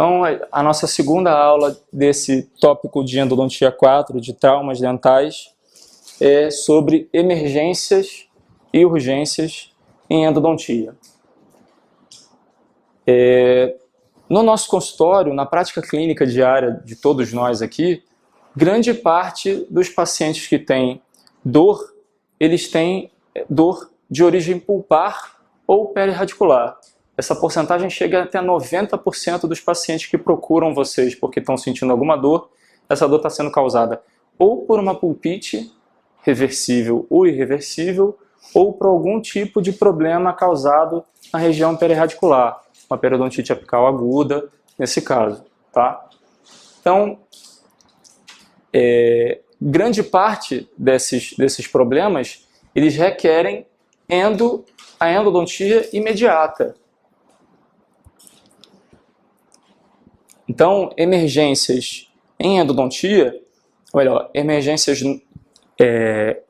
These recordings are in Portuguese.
Então, a nossa segunda aula desse tópico de endodontia 4, de traumas dentais, é sobre emergências e urgências em endodontia. No nosso consultório, na prática clínica diária de todos nós aqui, grande parte dos pacientes que têm dor, eles têm dor de origem pulpar ou perirradicular. Essa porcentagem chega até 90% dos pacientes que procuram vocês porque estão sentindo alguma dor. Essa dor está sendo causada ou por uma pulpite reversível ou irreversível, ou por algum tipo de problema causado na região perirradicular, uma periodontite apical aguda, nesse caso, tá? Então, grande parte desses problemas, eles requerem a endodontia imediata. Então, emergências em endodontia, ou melhor, emergências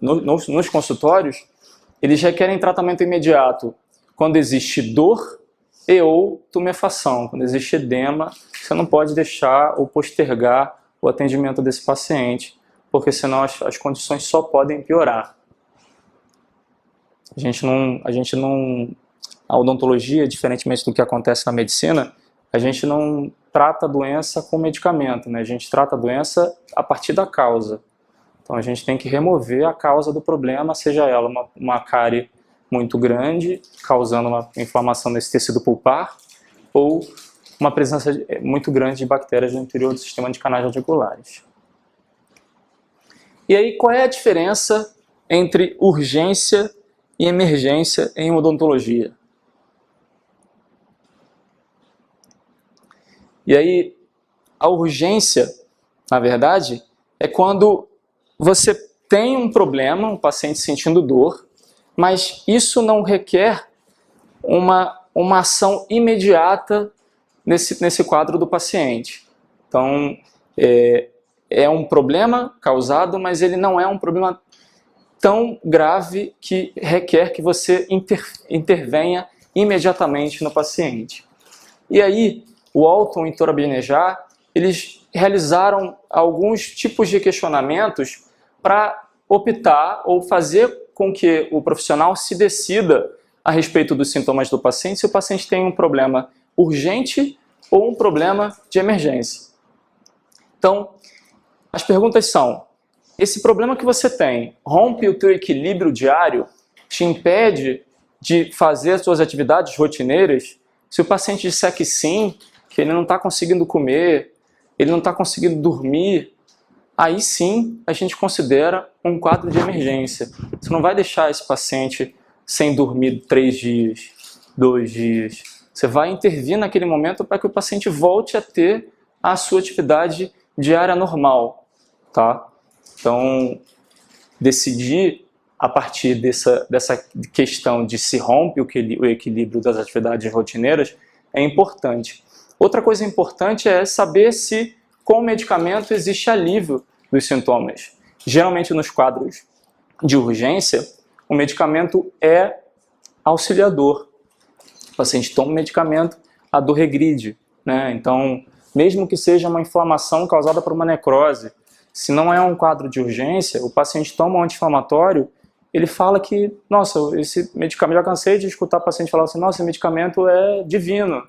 nos consultórios, eles requerem tratamento imediato quando existe dor e ou tumefação. Quando existe edema, você não pode deixar ou postergar o atendimento desse paciente, porque senão as condições só podem piorar. A odontologia, diferentemente do que acontece na medicina, a gente não trata a doença com medicamento, né? A gente trata a doença a partir da causa. Então a gente tem que remover a causa do problema, seja ela uma cárie muito grande, causando uma inflamação nesse tecido pulpar, ou uma presença muito grande de bactérias no interior do sistema de canais radiculares. E aí, qual é a diferença entre urgência e emergência em odontologia? E aí, a urgência, na verdade, é quando você tem um problema, um paciente sentindo dor, mas isso não requer uma ação imediata nesse quadro do paciente. Então, é um problema causado, mas ele não é um problema tão grave que requer que você intervenha imediatamente no paciente. E aí, o Walton e Torabinejad, eles realizaram alguns tipos de questionamentos para optar ou fazer com que o profissional se decida a respeito dos sintomas do paciente, se o paciente tem um problema urgente ou um problema de emergência. Então, as perguntas são: esse problema que você tem rompe o teu equilíbrio diário? Te impede de fazer as suas atividades rotineiras? Se o paciente disser que sim, que ele não está conseguindo comer, ele não está conseguindo dormir, aí sim a gente considera um quadro de emergência. Você não vai deixar esse paciente sem dormir 3 dias, 2 dias. Você vai intervir naquele momento para que o paciente volte a ter a sua atividade diária normal, tá? Então, decidir a partir dessa questão de se rompe o equilíbrio das atividades rotineiras é importante. Outra coisa importante é saber se com o medicamento existe alívio dos sintomas. Geralmente nos quadros de urgência, o medicamento é auxiliador. O paciente toma o medicamento, a dor regride, né? Então, mesmo que seja uma inflamação causada por uma necrose, se não é um quadro de urgência, o paciente toma um anti-inflamatório, ele fala que, nossa, esse medicamento, já cansei de escutar o paciente falar assim, nossa, esse medicamento é divino,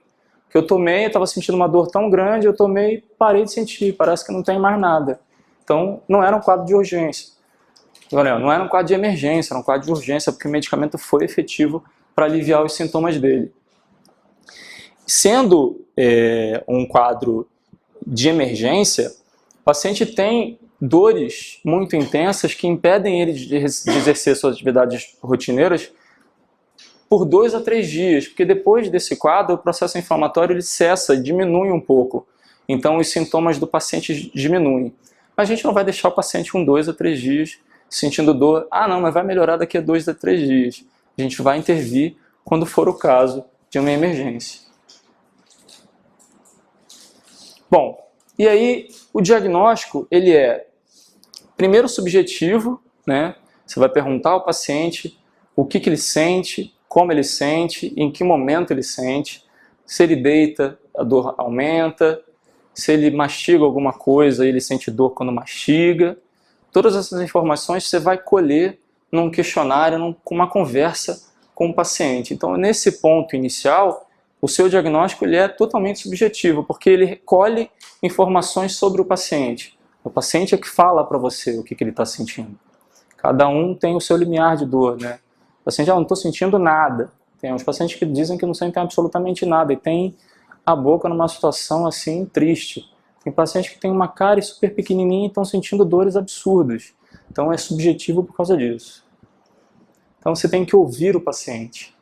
que eu tomei, eu estava sentindo uma dor tão grande, eu tomei, parei de sentir, parece que não tem mais nada. Então, não era um quadro de urgência. Não era um quadro de emergência, era um quadro de urgência, porque o medicamento foi efetivo para aliviar os sintomas dele. Sendo um quadro de emergência, o paciente tem dores muito intensas que impedem ele de exercer suas atividades rotineiras por 2 a 3 dias, porque depois desse quadro o processo inflamatório ele cessa, diminui um pouco. Então os sintomas do paciente diminuem. Mas a gente não vai deixar o paciente com 2 a 3 dias sentindo dor. Ah não, mas vai melhorar daqui a 2 a 3 dias. A gente vai intervir quando for o caso de uma emergência. Bom, e aí o diagnóstico ele é primeiro subjetivo, né? Você vai perguntar ao paciente o que ele sente, como ele sente, em que momento ele sente, se ele deita, a dor aumenta. Se ele mastiga alguma coisa, ele sente dor quando mastiga. Todas essas informações você vai colher num questionário, com uma conversa com o paciente. Então, nesse ponto inicial, o seu diagnóstico ele é totalmente subjetivo, porque ele recolhe informações sobre o paciente. O paciente é que fala para você o que ele está sentindo. Cada um tem o seu limiar de dor, né? O paciente, não estou sentindo nada. Tem uns pacientes que dizem que não sentem absolutamente nada e tem a boca numa situação assim triste. Tem pacientes que têm uma cárie super pequenininha e estão sentindo dores absurdas. Então é subjetivo por causa disso. Então você tem que ouvir o paciente.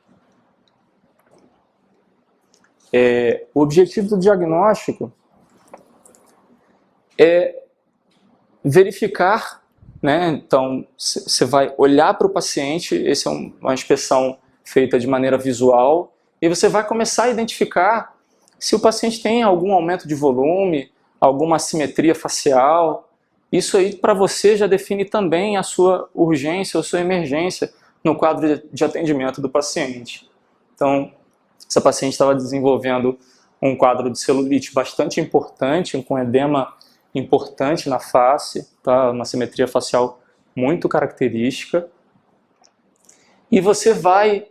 O objetivo do diagnóstico é verificar, né? Então você vai olhar para o paciente, essa é uma inspeção feita de maneira visual, e você vai começar a identificar se o paciente tem algum aumento de volume, alguma assimetria facial. Isso aí para você já define também a sua urgência ou sua emergência no quadro de atendimento do paciente. Então, essa paciente estava desenvolvendo um quadro de celulite bastante importante, com edema importante na face, tá? Uma simetria facial muito característica. E você vai,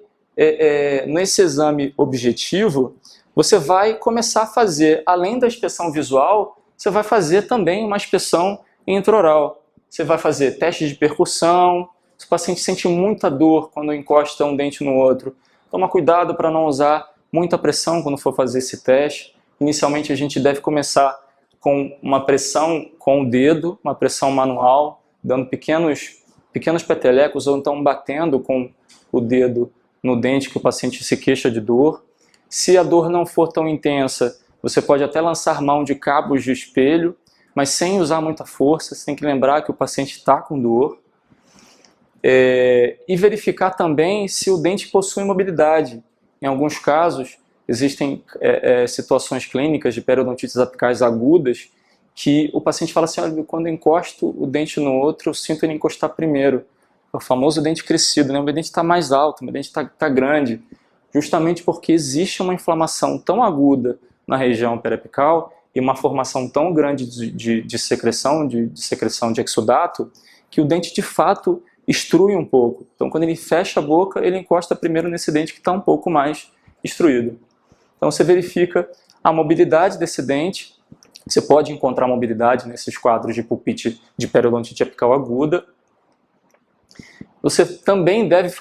nesse exame objetivo, você vai começar a fazer, além da inspeção visual, você vai fazer também uma inspeção intraoral. Você vai fazer testes de percussão. Se o paciente sente muita dor quando encosta um dente no outro, toma cuidado para não usar muita pressão quando for fazer esse teste. Inicialmente a gente deve começar com uma pressão com o dedo, uma pressão manual, dando pequenos petelecos ou então batendo com o dedo no dente que o paciente se queixa de dor. Se a dor não for tão intensa, você pode até lançar mão de cabos de espelho, mas sem usar muita força. Você tem que lembrar que o paciente está com dor. E verificar também se o dente possui mobilidade. Em alguns casos, existem situações clínicas de periodontites apicais agudas que o paciente fala assim, olha, quando eu encosto o dente no outro, eu sinto ele encostar primeiro. É o famoso dente crescido, né? O meu dente está mais alto, o meu dente está grande. Justamente porque existe uma inflamação tão aguda na região periapical e uma formação tão grande de secreção de exudato, que o dente de fato estrui um pouco. Então quando ele fecha a boca, ele encosta primeiro nesse dente que está um pouco mais estruído. Então você verifica a mobilidade desse dente. Você pode encontrar mobilidade nesses quadros de pulpite de periodontite apical aguda. Você também deve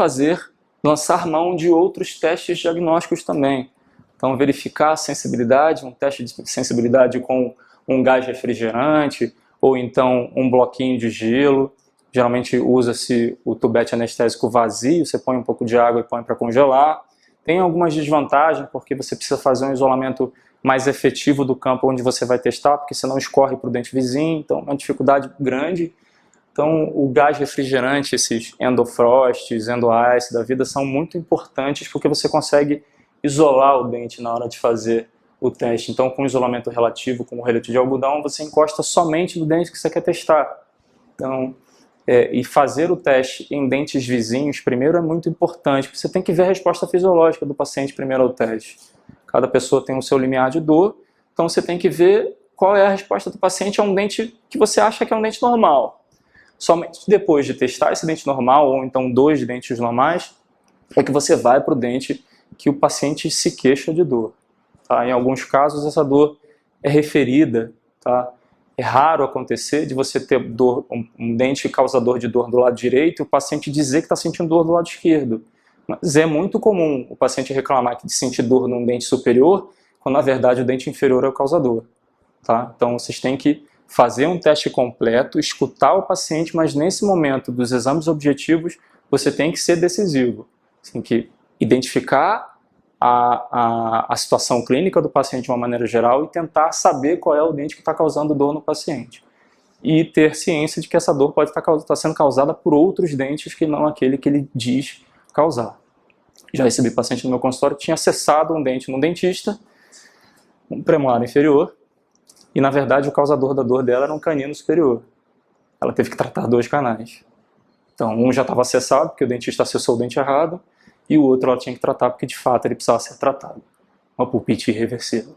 lançar mão de outros testes diagnósticos também. Então verificar a sensibilidade, um teste de sensibilidade com um gás refrigerante, ou então um bloquinho de gelo. Geralmente usa-se o tubete anestésico vazio, você põe um pouco de água e põe para congelar. Tem algumas desvantagens, porque você precisa fazer um isolamento mais efetivo do campo onde você vai testar, porque senão escorre para o dente vizinho, então é uma dificuldade grande. Então o gás refrigerante, esses endofrosts, endoice da vida, são muito importantes, porque você consegue isolar o dente na hora de fazer o teste. Então com isolamento relativo, com o relativo de algodão, você encosta somente no dente que você quer testar. Então, e fazer o teste em dentes vizinhos primeiro é muito importante, porque você tem que ver a resposta fisiológica do paciente primeiro ao teste. Cada pessoa tem o seu limiar de dor, então você tem que ver qual é a resposta do paciente a um dente que você acha que é um dente normal. Somente depois de testar esse dente normal, ou então 2 dentes normais, é que você vai para o dente que o paciente se queixa de dor. Tá? Em alguns casos essa dor é referida, tá? É raro acontecer de você ter dor, um dente causador de dor do lado direito e o paciente dizer que está sentindo dor do lado esquerdo. Mas é muito comum o paciente reclamar de sentir dor num dente superior, quando na verdade o dente inferior é o causador. Tá? Então vocês têm que fazer um teste completo, escutar o paciente, mas nesse momento dos exames objetivos você tem que ser decisivo. Você tem que identificar a situação clínica do paciente de uma maneira geral e tentar saber qual é o dente que está causando dor no paciente. E ter ciência de que essa dor pode estar sendo causada por outros dentes que não aquele que ele diz causar. Já recebi paciente no meu consultório que tinha acessado um dente num dentista, um premolar inferior, e na verdade o causador da dor dela era um canino superior. Ela teve que tratar 2 canais. Então um já estava acessado porque o dentista acessou o dente errado, e o outro ela tinha que tratar porque de fato ele precisava ser tratado. Uma pulpite irreversível.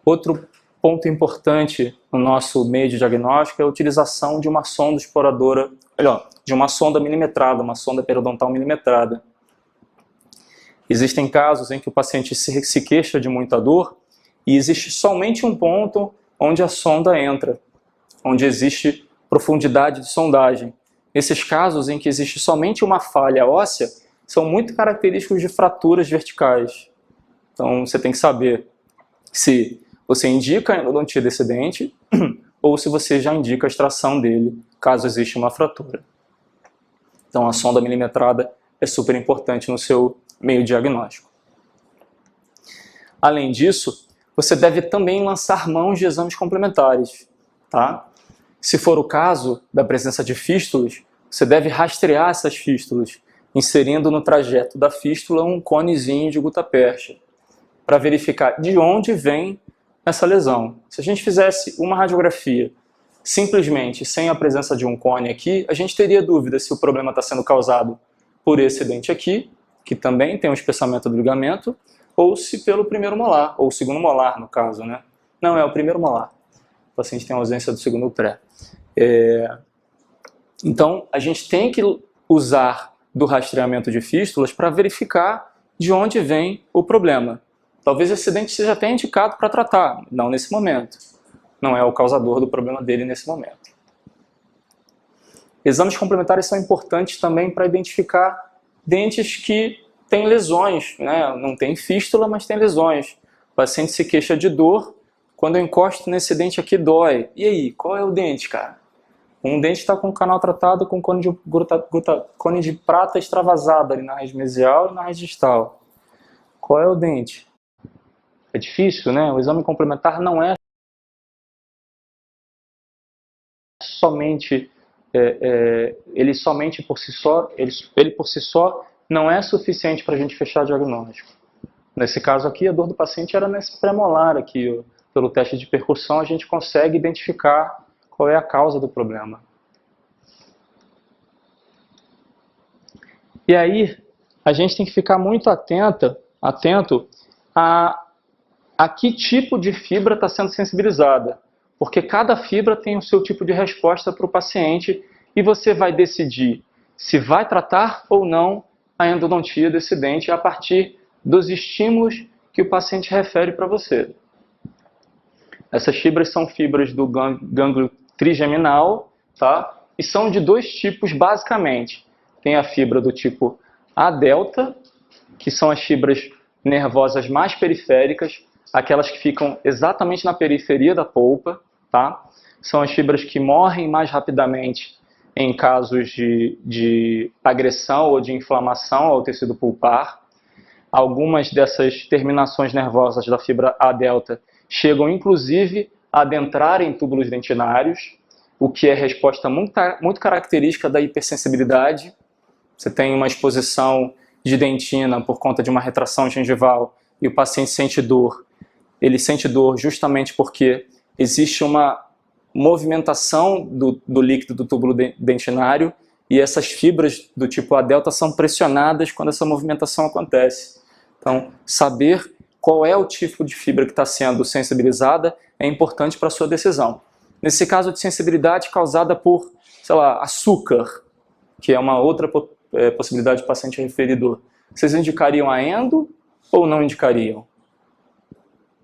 Outro ponto importante no nosso meio de diagnóstico é a utilização de uma sonda exploradora, melhor, de uma sonda milimetrada, uma sonda periodontal milimetrada. Existem casos em que o paciente se queixa de muita dor e existe somente um ponto onde a sonda entra, onde existe profundidade de sondagem. Esses casos em que existe somente uma falha óssea são muito característicos de fraturas verticais. Então você tem que saber se você indica a endodontia desse dente ou se você já indica a extração dele, caso exista uma fratura. Então a sonda milimetrada é super importante no seu meio diagnóstico. Além disso, você deve também lançar mãos de exames complementares, tá? Se for o caso da presença de fístulas, você deve rastrear essas fístulas, inserindo no trajeto da fístula um conezinho de gutta-percha, para verificar de onde vem essa lesão. Se a gente fizesse uma radiografia simplesmente sem a presença de um cone aqui, a gente teria dúvida se o problema está sendo causado por esse dente aqui, que também tem um espessamento do ligamento, ou se pelo primeiro molar, ou o segundo molar no caso, né? Não, é o primeiro molar. O paciente tem ausência do segundo pré. Então, a gente tem que usar do rastreamento de fístulas para verificar de onde vem o problema. Talvez esse dente seja até indicado para tratar, não nesse momento. Não é o causador do problema dele nesse momento. Exames complementares são importantes também para identificar dentes que têm lesões, né? Não tem fístula, mas tem lesões. O paciente se queixa de dor, quando eu encosto nesse dente aqui dói. E aí, qual é o dente, cara? Um dente está com o canal tratado com cone de prata extravasado ali na raiz mesial e na raiz distal. Qual é o dente? É difícil, né? O exame complementar não é somente... ele somente por si só, ele por si só não é suficiente para a gente fechar o diagnóstico. Nesse caso aqui, a dor do paciente era nesse premolar aqui. Pelo teste de percussão, a gente consegue identificar qual é a causa do problema. E aí, a gente tem que ficar muito atento a que tipo de fibra está sendo sensibilizada. Porque cada fibra tem o seu tipo de resposta para o paciente e você vai decidir se vai tratar ou não a endodontia desse dente a partir dos estímulos que o paciente refere para você. Essas fibras são fibras do gânglio trigeminal, tá? E são de dois tipos basicamente. Tem a fibra do tipo A delta, que são as fibras nervosas mais periféricas, aquelas que ficam exatamente na periferia da polpa, tá? São as fibras que morrem mais rapidamente em casos de agressão ou de inflamação ao tecido pulpar. Algumas dessas terminações nervosas da fibra A delta chegam inclusive a adentrar em túbulos dentinários, o que é resposta muito característica da hipersensibilidade. Você tem uma exposição de dentina por conta de uma retração gengival e o paciente sente dor. Ele sente dor justamente porque existe uma movimentação do líquido do túbulo dentinário e essas fibras do tipo A delta são pressionadas quando essa movimentação acontece. Então, saber qual é o tipo de fibra que está sendo sensibilizada é importante para a sua decisão. Nesse caso de sensibilidade causada por, sei lá, açúcar, que é uma outra possibilidade de paciente referidor, vocês indicariam a endo ou não indicariam?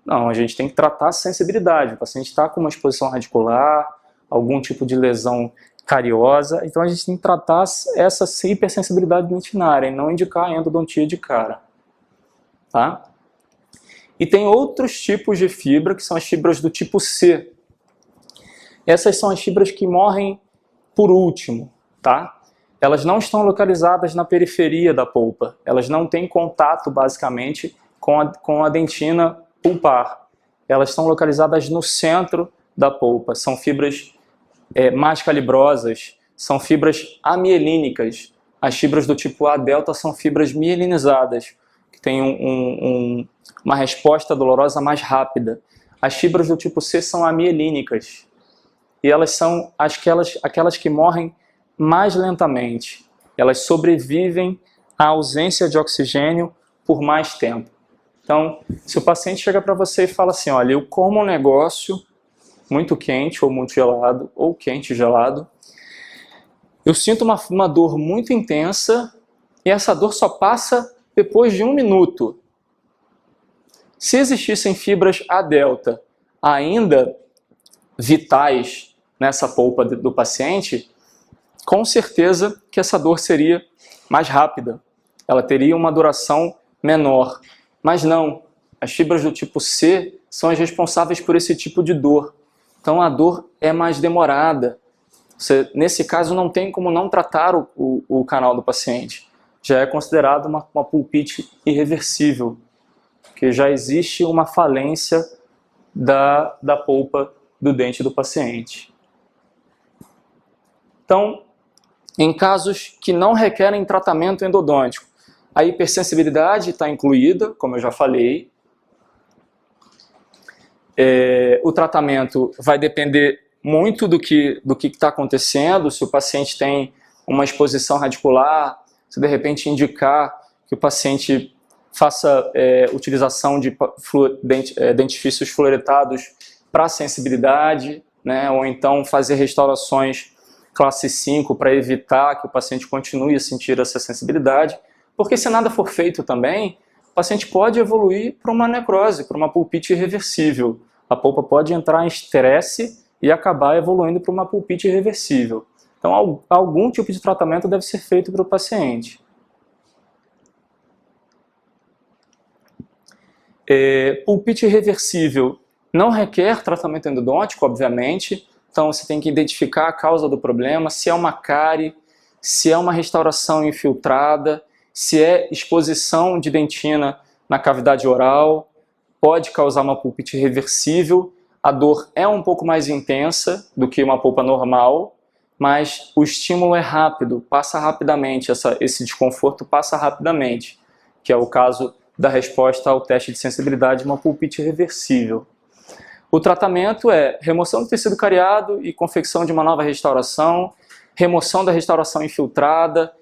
Não, a gente tem que tratar a sensibilidade. O paciente está com uma exposição radicular, algum tipo de lesão cariosa, então a gente tem que tratar essa hipersensibilidade dentinária e não indicar a endodontia de cara. Tá? E tem outros tipos de fibra, que são as fibras do tipo C. Essas são as fibras que morrem por último, tá? Elas não estão localizadas na periferia da polpa. Elas não têm contato, basicamente, com a dentina pulpar. Elas estão localizadas no centro da polpa. São fibras mais calibrosas, são fibras amielínicas. As fibras do tipo A delta são fibras mielinizadas, que têm uma resposta dolorosa mais rápida. As fibras do tipo C são amielínicas. E elas são aquelas que morrem mais lentamente. Elas sobrevivem à ausência de oxigênio por mais tempo. Então, se o paciente chega para você e fala assim, olha, eu como um negócio muito quente ou muito gelado, ou quente e gelado, eu sinto uma dor muito intensa e essa dor só passa depois de 1 minuto. Se existissem fibras A delta ainda vitais nessa polpa do paciente, com certeza que essa dor seria mais rápida, ela teria uma duração menor. Mas não, as fibras do tipo C são as responsáveis por esse tipo de dor. Então a dor é mais demorada. Você, nesse caso, não tem como não tratar o canal do paciente. Já é considerado uma pulpite irreversível, porque já existe uma falência da polpa do dente do paciente. Então, em casos que não requerem tratamento endodôntico, a hipersensibilidade está incluída, como eu já falei. O tratamento vai depender muito do que está acontecendo, se o paciente tem uma exposição radicular, se de repente indicar que o paciente faça utilização de dentifrícios fluoretados para sensibilidade, né, ou então fazer restaurações classe 5 para evitar que o paciente continue a sentir essa sensibilidade, porque se nada for feito também, o paciente pode evoluir para uma necrose, para uma pulpite irreversível. A polpa pode entrar em estresse e acabar evoluindo para uma pulpite irreversível. Então, algum tipo de tratamento deve ser feito para o paciente. Pulpite irreversível não requer tratamento endodôntico, obviamente. Então, você tem que identificar a causa do problema, se é uma cárie, se é uma restauração infiltrada, se é exposição de dentina na cavidade oral, pode causar uma pulpite irreversível. A dor é um pouco mais intensa do que uma polpa normal, mas o estímulo é rápido, passa rapidamente, esse desconforto passa rapidamente, que é o caso da resposta ao teste de sensibilidade de uma pulpite irreversível. O tratamento é remoção do tecido cariado e confecção de uma nova restauração, remoção da restauração infiltrada,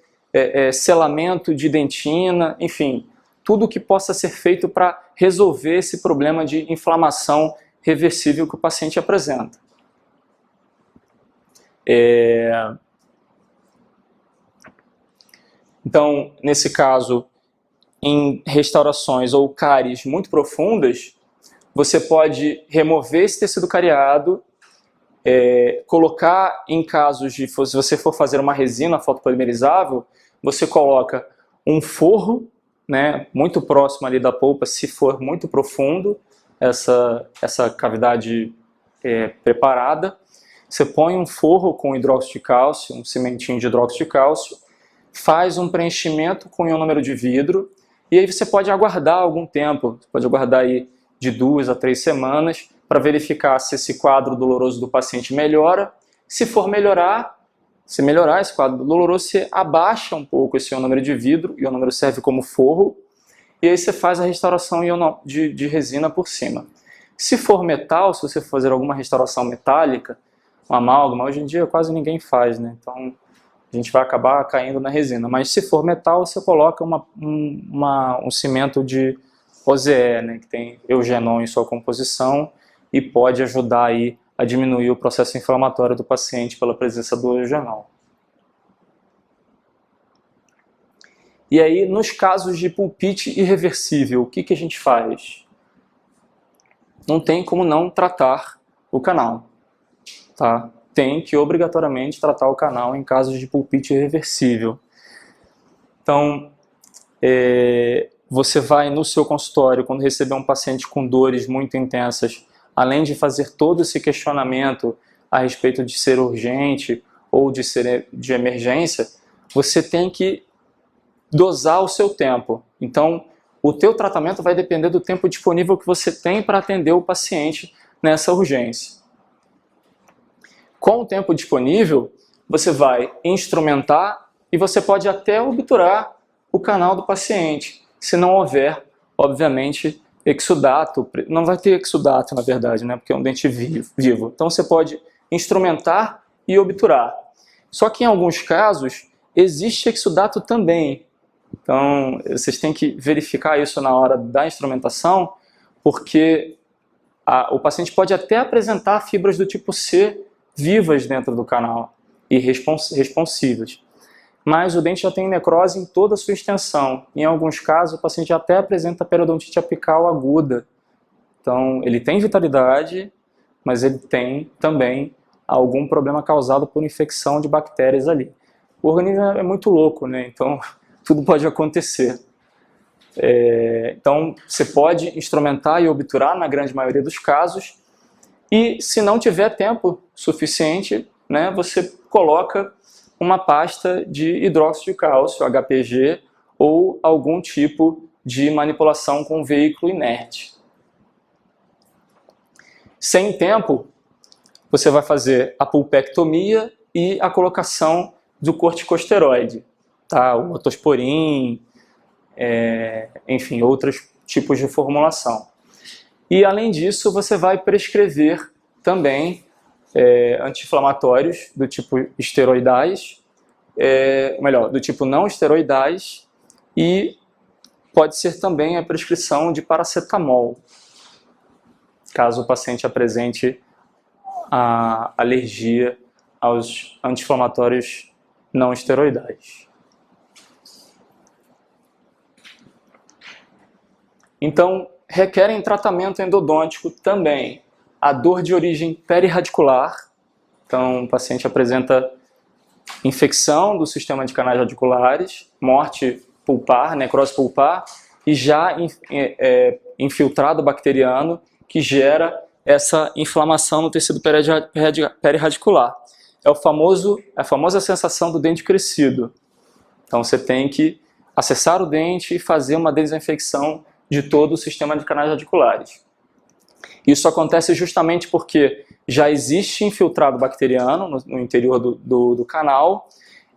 selamento de dentina, enfim, tudo que possa ser feito para resolver esse problema de inflamação reversível que o paciente apresenta. Então, nesse caso, em restaurações ou cáries muito profundas, você pode remover esse tecido cariado, colocar em casos de, se você for fazer uma resina fotopolimerizável, você coloca um forro, né, muito próximo ali da polpa, se for muito profundo, essa cavidade preparada. Você põe um forro com hidróxido de cálcio, um cimentinho de hidróxido de cálcio, faz um preenchimento com ionômero de vidro, e aí você pode aguardar algum tempo, você pode aguardar aí de 2 a 3 semanas, para verificar se esse quadro doloroso do paciente melhora. Se for melhorar, se melhorar esse quadro doloroso, você abaixa um pouco esse ionômero de vidro, o ionômero serve como forro, e aí você faz a restauração de resina por cima. Se for metal, se você fazer alguma restauração metálica, uma amálgama, hoje em dia quase ninguém faz, né? Então a gente vai acabar caindo na resina. Mas se for metal, você coloca um cimento de OZE, né, que tem eugenon em sua composição e pode ajudar aí a diminuir o processo inflamatório do paciente pela presença do eugenon. E aí, nos casos de pulpite irreversível, o que a gente faz? Não tem como não tratar o canal, tá? Tem que obrigatoriamente tratar o canal em casos de pulpite irreversível. Então, você vai no seu consultório, quando receber um paciente com dores muito intensas, além de fazer todo esse questionamento a respeito de ser urgente ou de ser de emergência, você tem que dosar o seu tempo. Então, o teu tratamento vai depender do tempo disponível que você tem para atender o paciente nessa urgência. Com o tempo disponível, você vai instrumentar e você pode até obturar o canal do paciente, se não houver, obviamente, exudato. Não vai ter exudato, na verdade, né, porque é um dente vivo. Então você pode instrumentar e obturar. Só que em alguns casos existe exudato também. Então, vocês têm que verificar isso na hora da instrumentação, porque o paciente pode até apresentar fibras do tipo C vivas dentro do canal e responsivas. Mas o dente já tem necrose em toda a sua extensão. Em alguns casos, o paciente até apresenta periodontite apical aguda. Então, ele tem vitalidade, mas ele tem também algum problema causado por infecção de bactérias ali. O organismo é muito louco, né? Então tudo pode acontecer. Então você pode instrumentar e obturar na grande maioria dos casos, e se não tiver tempo suficiente, né, você coloca uma pasta de hidróxido de cálcio, HPG, ou algum tipo de manipulação com veículo inerte. Sem tempo, você vai fazer a pulpectomia e a colocação do corticosteroide, tá? O otosporin, enfim, outros tipos de formulação. E além disso, você vai prescrever também anti-inflamatórios do tipo esteroidais, do tipo não esteroidais, e pode ser também a prescrição de paracetamol, caso o paciente apresente a alergia aos anti-inflamatórios não esteroidais. Então, requerem tratamento endodôntico também a dor de origem perirradicular. Então, o paciente apresenta infecção do sistema de canais radiculares, morte pulpar, necrose pulpar, e já infiltrado bacteriano que gera essa inflamação no tecido perirradicular. É a famosa sensação do dente crescido. Então você tem que acessar o dente e fazer uma desinfecção de todo o sistema de canais radiculares. Isso acontece justamente porque já existe infiltrado bacteriano no interior do canal,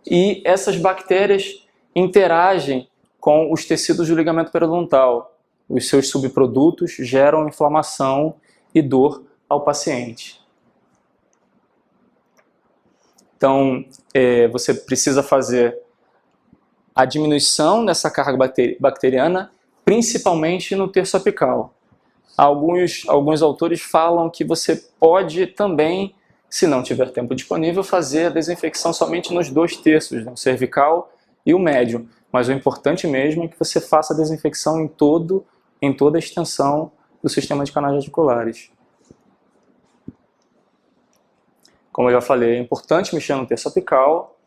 e essas bactérias interagem com os tecidos do ligamento periodontal. Os seus subprodutos geram inflamação e dor ao paciente. Então, você precisa fazer a diminuição dessa carga bacteriana, principalmente no terço apical. Alguns autores falam que você pode também, se não tiver tempo disponível, fazer a desinfecção somente nos 2 terços, né, o cervical e o médio. Mas o importante mesmo é que você faça a desinfecção em toda a extensão do sistema de canais radiculares. Como eu já falei, é importante mexer no terço apical.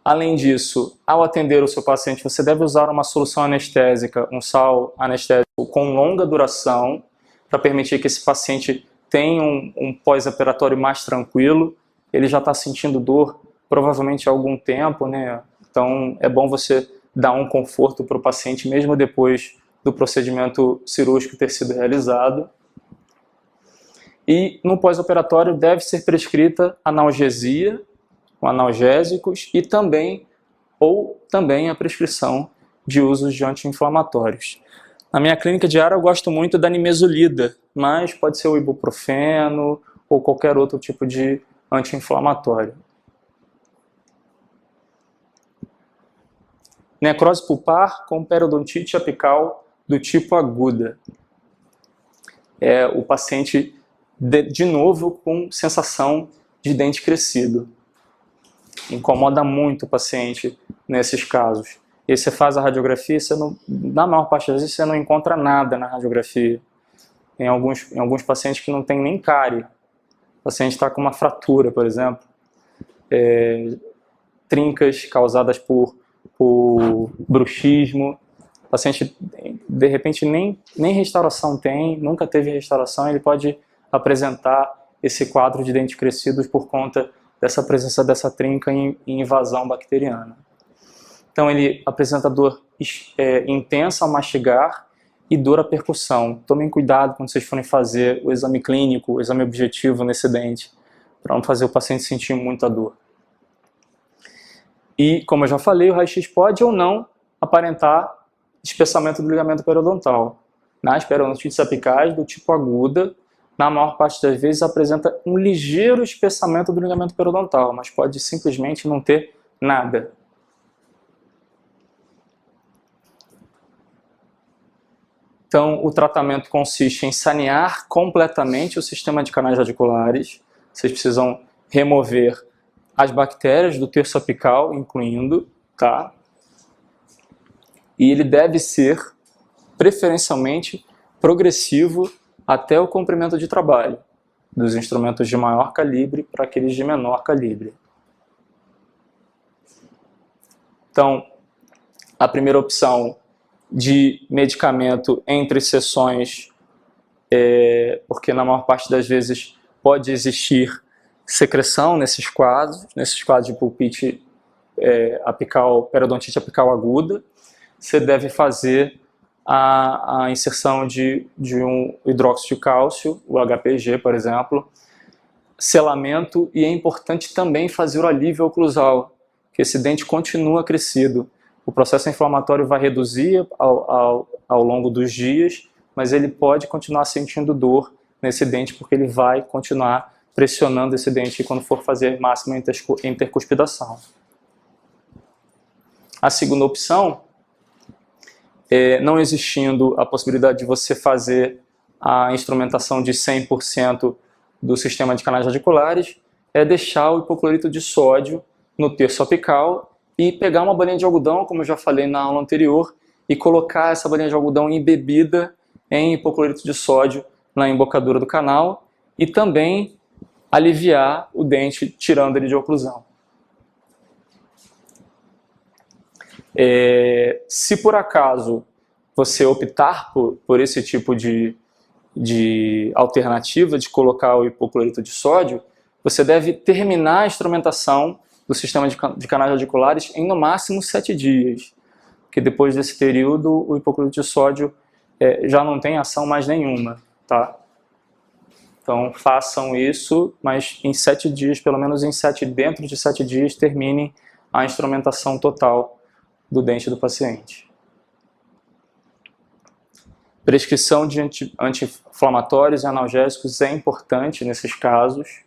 Além disso, ao atender o seu paciente, você deve usar uma solução anestésica, um sal anestésico com longa duração, para permitir que esse paciente tenha um pós-operatório mais tranquilo. Ele já está sentindo dor provavelmente há algum tempo, né? Então é bom você dar um conforto para o paciente mesmo depois do procedimento cirúrgico ter sido realizado. E no pós-operatório deve ser prescrita analgesia, com analgésicos, e também a prescrição de usos de anti-inflamatórios. Na minha clínica diária eu gosto muito da nimesulida, mas pode ser o ibuprofeno ou qualquer outro tipo de anti-inflamatório. Necrose pulpar com periodontite apical do tipo aguda. O paciente, de novo, com sensação de dente crescido. Incomoda muito o paciente nesses casos. E você faz a radiografia, na maior parte das vezes você não encontra nada na radiografia. Em alguns pacientes que não tem nem cárie. O paciente está com uma fratura, por exemplo. Trincas causadas por bruxismo. O paciente, de repente, nem restauração tem, nunca teve restauração, ele pode apresentar esse quadro de dentes crescidos por conta dessa presença dessa trinca em invasão bacteriana. Então ele apresenta dor intensa ao mastigar e dor à percussão. Tomem cuidado quando vocês forem fazer o exame clínico, o exame objetivo nesse dente, para não fazer o paciente sentir muita dor. E, como eu já falei, o raio-x pode ou não aparentar espessamento do ligamento periodontal. Nas periodontites apicais do tipo aguda, na maior parte das vezes apresenta um ligeiro espessamento do ligamento periodontal, mas pode simplesmente não ter nada. Então, o tratamento consiste em sanear completamente o sistema de canais radiculares. Vocês precisam remover as bactérias do terço apical, incluindo, tá? E ele deve ser, preferencialmente, progressivo até o comprimento de trabalho, dos instrumentos de maior calibre para aqueles de menor calibre. Então, a primeira opção de medicamento entre sessões, porque na maior parte das vezes pode existir secreção nesses quadros de pulpite apical, periodontite apical aguda. Você deve fazer a inserção de um hidróxido de cálcio, o HPG, por exemplo, selamento, e é importante também fazer o alívio oclusal, que esse dente continua crescido. O processo inflamatório vai reduzir ao longo dos dias, mas ele pode continuar sentindo dor nesse dente porque ele vai continuar pressionando esse dente quando for fazer máxima intercuspidação. A segunda opção, não existindo a possibilidade de você fazer a instrumentação de 100% do sistema de canais radiculares, é deixar o hipoclorito de sódio no terço apical e pegar uma bolinha de algodão, como eu já falei na aula anterior, e colocar essa bolinha de algodão embebida em hipoclorito de sódio na embocadura do canal e também aliviar o dente, tirando ele de oclusão. Se por acaso você optar por esse tipo de alternativa de colocar o hipoclorito de sódio, você deve terminar a instrumentação do sistema de canais radiculares em no máximo 7 dias, porque depois desse período o hipoclorito de sódio já não tem ação mais nenhuma, tá? Então façam isso, mas em 7 dias, pelo menos dentro de 7 dias, terminem a instrumentação total do dente do paciente. Prescrição de anti-inflamatórios e analgésicos é importante nesses casos.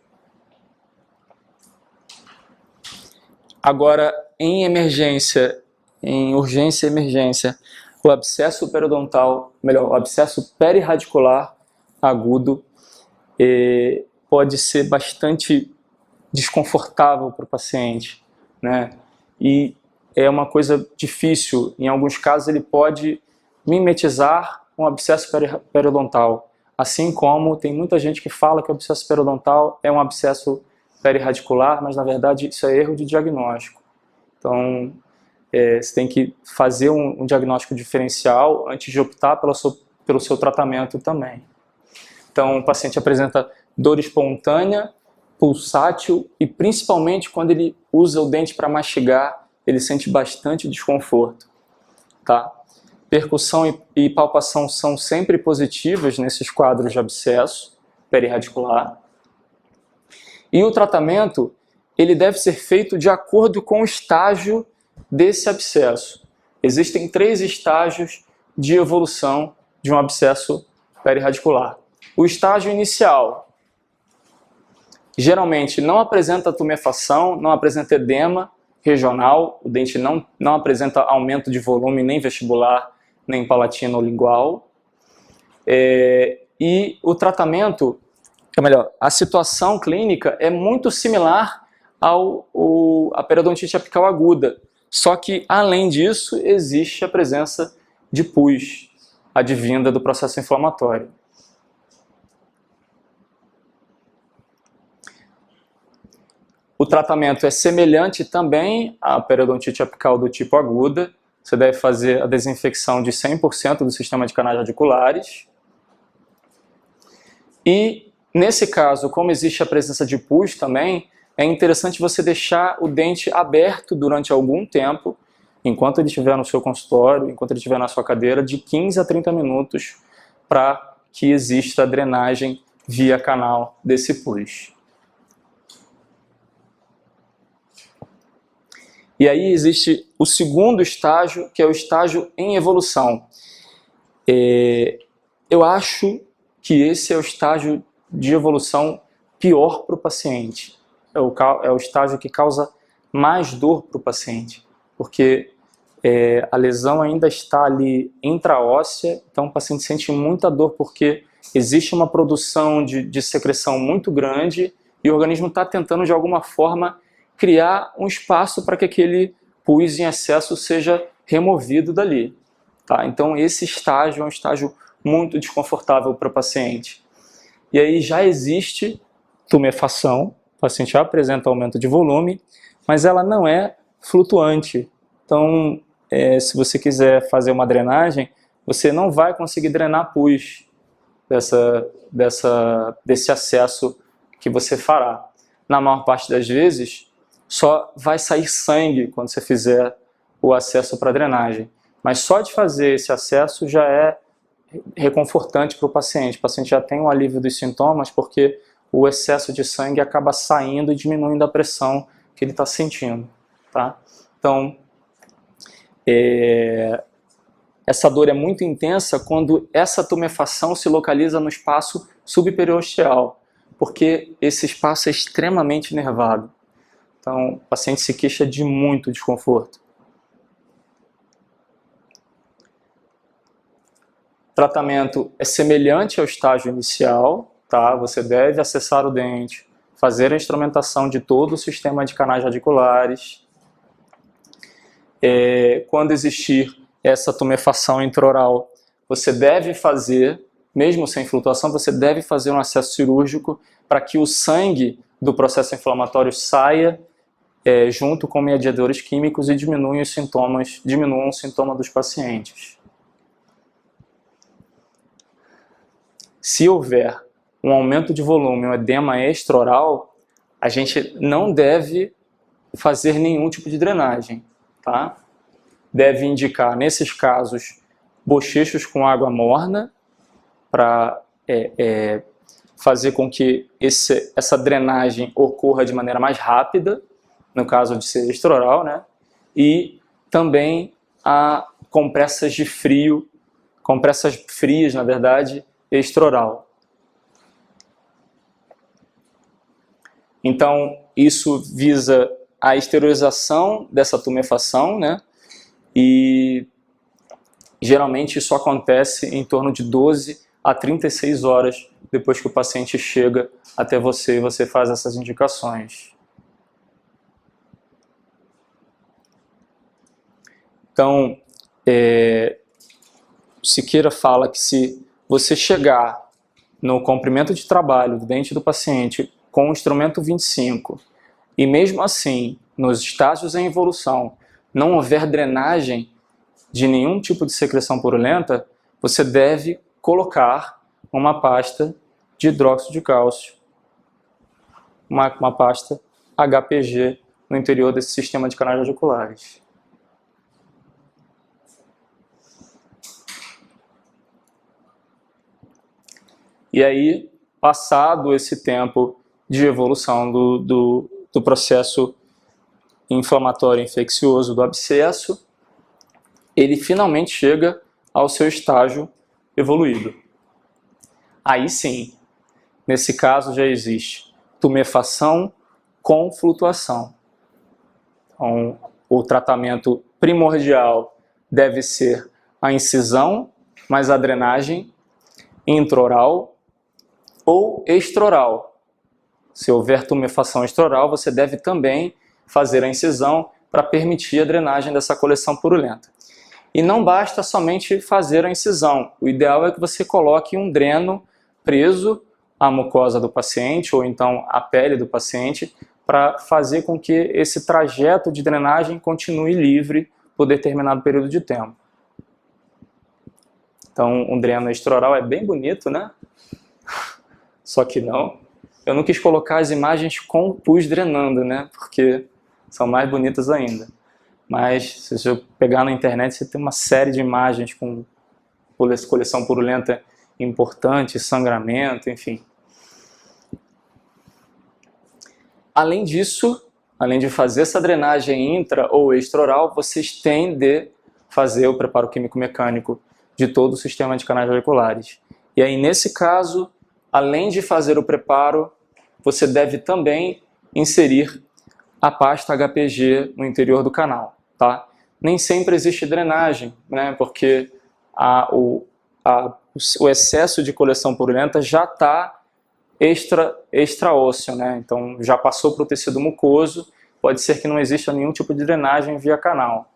Agora, em urgência e emergência, o abscesso periodontal, o abscesso perirradicular agudo pode ser bastante desconfortável para o paciente, né? E é uma coisa difícil. Em alguns casos ele pode mimetizar um abscesso periodontal, assim como tem muita gente que fala que o abscesso periodontal é um abscesso perirradicular, mas na verdade isso é erro de diagnóstico. Então você tem que fazer um diagnóstico diferencial antes de optar pelo seu tratamento também. Então o paciente apresenta dor espontânea, pulsátil e principalmente quando ele usa o dente para mastigar, ele sente bastante desconforto, tá? Percussão e palpação são sempre positivas nesses quadros de abscesso perirradicular. E o tratamento, ele deve ser feito de acordo com o estágio desse abscesso. Existem 3 estágios de evolução de um abscesso perirradicular. O estágio inicial, geralmente não apresenta tumefação, não apresenta edema regional, o dente não apresenta aumento de volume nem vestibular, nem palatino ou lingual. E o tratamento, a situação clínica é muito similar à periodontite apical aguda, só que além disso existe a presença de pus advinda do processo inflamatório. O tratamento é semelhante também à periodontite apical do tipo aguda. Você deve fazer a desinfecção de 100% do sistema de canais radiculares. E, nesse caso, como existe a presença de pus também, é interessante você deixar o dente aberto durante algum tempo, enquanto ele estiver no seu consultório, enquanto ele estiver na sua cadeira, de 15 a 30 minutos, para que exista a drenagem via canal desse pus. E aí existe o segundo estágio, que é o estágio em evolução. Eu acho que esse é o estágio de evolução pior para o paciente. É o estágio que causa mais dor para o paciente, porque a lesão ainda está ali intraóssea, então o paciente sente muita dor porque existe uma produção de secreção muito grande e o organismo está tentando de alguma forma criar um espaço para que aquele pus em excesso seja removido dali. Tá? Então esse estágio é um estágio muito desconfortável para o paciente. E aí já existe tumefação, o paciente já apresenta aumento de volume, mas ela não é flutuante. Então, se você quiser fazer uma drenagem, você não vai conseguir drenar pus desse acesso que você fará. Na maior parte das vezes, só vai sair sangue quando você fizer o acesso para drenagem. Mas só de fazer esse acesso já é reconfortante para o paciente. O paciente já tem um alívio dos sintomas porque o excesso de sangue acaba saindo e diminuindo a pressão que ele está sentindo. Tá? Então, essa dor é muito intensa quando essa tumefação se localiza no espaço subperiosteal, porque esse espaço é extremamente nervado. Então, o paciente se queixa de muito desconforto. O tratamento é semelhante ao estágio inicial, tá? Você deve acessar o dente, fazer a instrumentação de todo o sistema de canais radiculares. Quando existir essa tumefação intraoral, você deve fazer, mesmo sem flutuação, você deve fazer um acesso cirúrgico para que o sangue do processo inflamatório saia junto com mediadores químicos e diminuam os sintomas dos pacientes. Se houver um aumento de volume, um edema extraoral, a gente não deve fazer nenhum tipo de drenagem, tá? Deve indicar, nesses casos, bochechos com água morna para fazer com que essa drenagem ocorra de maneira mais rápida, no caso de ser extraoral, né? E também a compressas frias, na verdade, extraoral. Então, isso visa a esterilização dessa tumefação, né? E geralmente isso acontece em torno de 12 a 36 horas depois que o paciente chega até você e você faz essas indicações. Então, Siqueira fala que se você chegar no comprimento de trabalho do dente do paciente com o instrumento 25 e mesmo assim, nos estágios em evolução, não houver drenagem de nenhum tipo de secreção purulenta, você deve colocar uma pasta de hidróxido de cálcio, uma pasta HPG no interior desse sistema de canais radiculares. E aí, passado esse tempo de evolução do processo inflamatório infeccioso do abscesso, ele finalmente chega ao seu estágio evoluído. Aí sim, nesse caso já existe tumefação com flutuação. Então, o tratamento primordial deve ser a incisão, mais a drenagem intraoral ou extraoral. Se houver tumefação extraoral, você deve também fazer a incisão para permitir a drenagem dessa coleção purulenta. E não basta somente fazer a incisão. O ideal é que você coloque um dreno preso à mucosa do paciente ou então à pele do paciente para fazer com que esse trajeto de drenagem continue livre por determinado período de tempo. Então, um dreno extraoral é bem bonito, né? Só que não. Eu não quis colocar as imagens com o pus drenando, né? Porque são mais bonitas ainda. Mas, se você pegar na internet, você tem uma série de imagens com coleção purulenta importante, sangramento, enfim. Além disso, além de fazer essa drenagem intra ou extraoral, vocês têm de fazer o preparo químico-mecânico de todo o sistema de canais radiculares. E aí, nesse caso, além de fazer o preparo, você deve também inserir a pasta HPG no interior do canal, tá? nem sempre existe drenagem, né? Porque o excesso de coleção purulenta já está extraósseo, né? Então já passou para o tecido mucoso, pode ser que não exista nenhum tipo de drenagem via canal.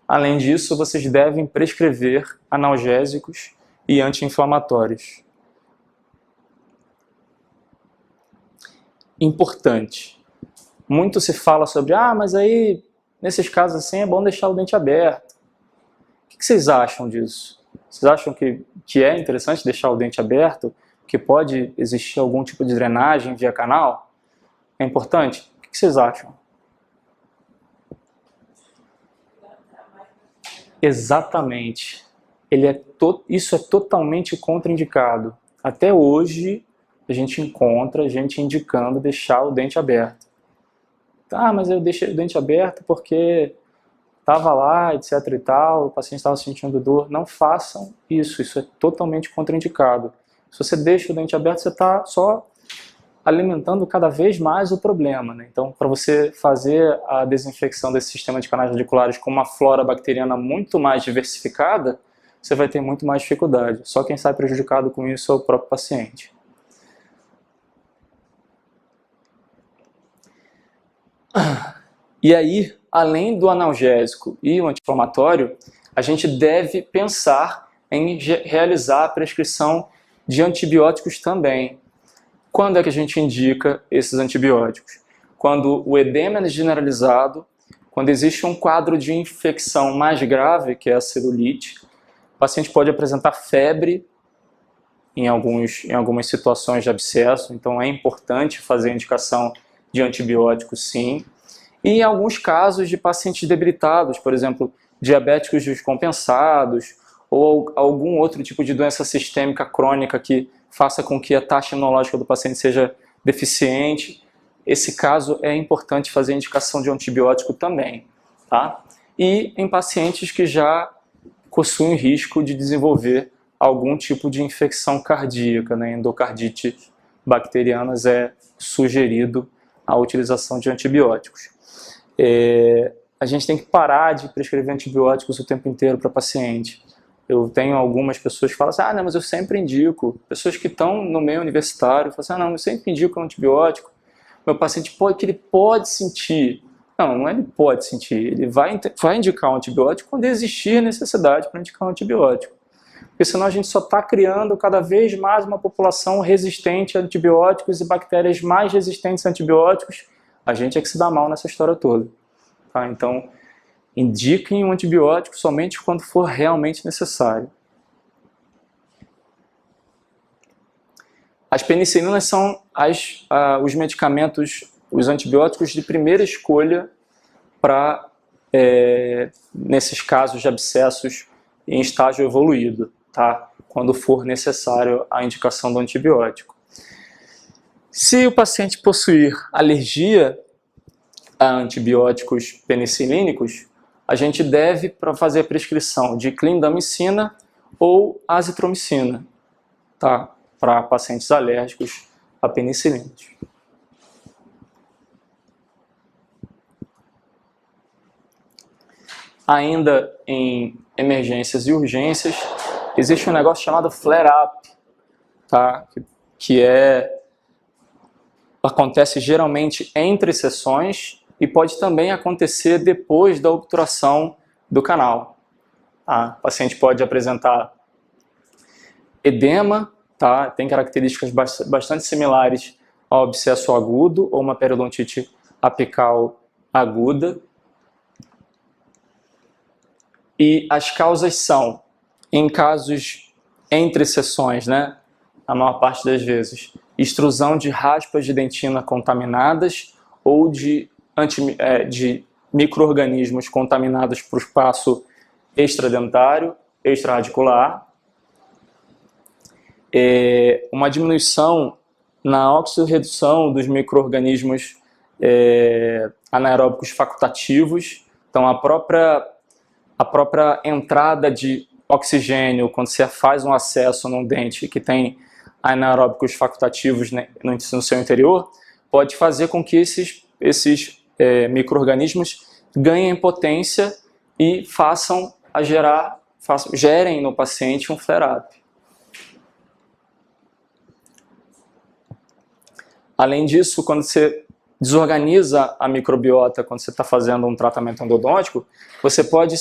Além disso, vocês devem prescrever analgésicos e anti-inflamatórios. Importante. Muito se fala sobre, mas aí, nesses casos assim, é bom deixar o dente aberto. O que vocês acham disso? Vocês acham que é interessante deixar o dente aberto? Que pode existir algum tipo de drenagem via canal? É importante? O que vocês acham? Exatamente. Isso é totalmente contraindicado. Até hoje, a gente encontra gente indicando deixar o dente aberto. Mas eu deixei o dente aberto porque estava lá, etc e tal, o paciente estava sentindo dor. Não façam isso, isso é totalmente contraindicado. Se você deixa o dente aberto, você está só alimentando cada vez mais o problema, né? Então, para você fazer a desinfecção desse sistema de canais radiculares com uma flora bacteriana muito mais diversificada, você vai ter muito mais dificuldade. Só quem sai prejudicado com isso é o próprio paciente. E aí, além do analgésico e o anti-inflamatório, a gente deve pensar em realizar a prescrição de antibióticos também. Quando é que a gente indica esses antibióticos? Quando o edema é generalizado, quando existe um quadro de infecção mais grave, que é a celulite, o paciente pode apresentar febre em algumas situações de abscesso, então é importante fazer a indicação de antibióticos sim. E em alguns casos de pacientes debilitados, por exemplo, diabéticos descompensados, ou algum outro tipo de doença sistêmica crônica que faça com que a taxa imunológica do paciente seja deficiente, esse caso é importante fazer a indicação de antibiótico também, tá? E em pacientes que já possuem risco de desenvolver algum tipo de infecção cardíaca, né? Endocardite bacterianas, é sugerido a utilização de antibióticos. A gente tem que parar de prescrever antibióticos o tempo inteiro para paciente. Eu tenho algumas pessoas que falam assim, não, mas eu sempre indico. Pessoas que estão no meio universitário falam assim, não, eu sempre indico um antibiótico. Meu paciente que ele pode sentir. Não é ele pode sentir. Ele vai indicar um antibiótico quando existir necessidade para indicar um antibiótico. Porque senão a gente só está criando cada vez mais uma população resistente a antibióticos e bactérias mais resistentes a antibióticos. A gente é que se dá mal nessa história toda. Tá? Então, indiquem um antibiótico somente quando for realmente necessário. As penicilinas são os medicamentos, os antibióticos de primeira escolha para nesses casos de abscessos em estágio evoluído, tá? Quando for necessário a indicação do antibiótico. Se o paciente possuir alergia a antibióticos penicilínicos, a gente deve fazer a prescrição de clindamicina ou azitromicina, tá? Para pacientes alérgicos a penicilinas. Ainda em emergências e urgências, existe um negócio chamado flare-up, tá? Que acontece geralmente entre sessões e pode também acontecer depois da obturação do canal. Tá? O paciente pode apresentar edema, tá? Tem características bastante similares ao abscesso agudo ou uma periodontite apical aguda. E as causas são, em casos entre sessões, né? A maior parte das vezes, extrusão de raspas de dentina contaminadas ou de micro-organismos contaminados para o espaço extradentário, extraradicular, uma diminuição na oxirredução dos micro-organismos anaeróbicos facultativos. Então, a própria entrada de oxigênio, quando você faz um acesso num dente que tem anaeróbicos facultativos, né, no seu interior, pode fazer com que esses micro-organismos ganhem potência e gerem no paciente um flare-up. Além disso, quando você desorganiza a microbiota, quando você está fazendo um tratamento endodôntico, você pode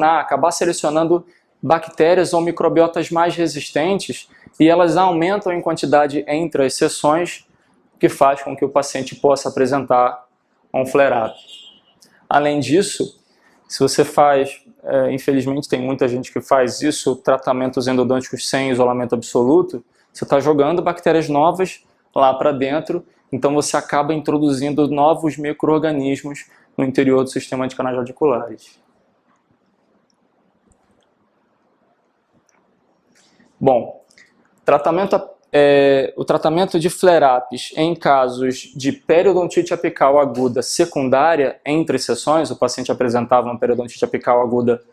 acabar selecionando bactérias ou microbiotas mais resistentes e elas aumentam em quantidade entre as sessões, o que faz com que o paciente possa apresentar um flare-up. Além disso, se você faz, infelizmente tem muita gente que faz isso, tratamentos endodônticos sem isolamento absoluto, você está jogando bactérias novas lá para dentro, então você acaba introduzindo novos micro-organismos no interior do sistema de canais radiculares. Bom, o tratamento de flare-ups em casos de periodontite apical aguda secundária entre sessões, o paciente apresentava uma periodontite apical aguda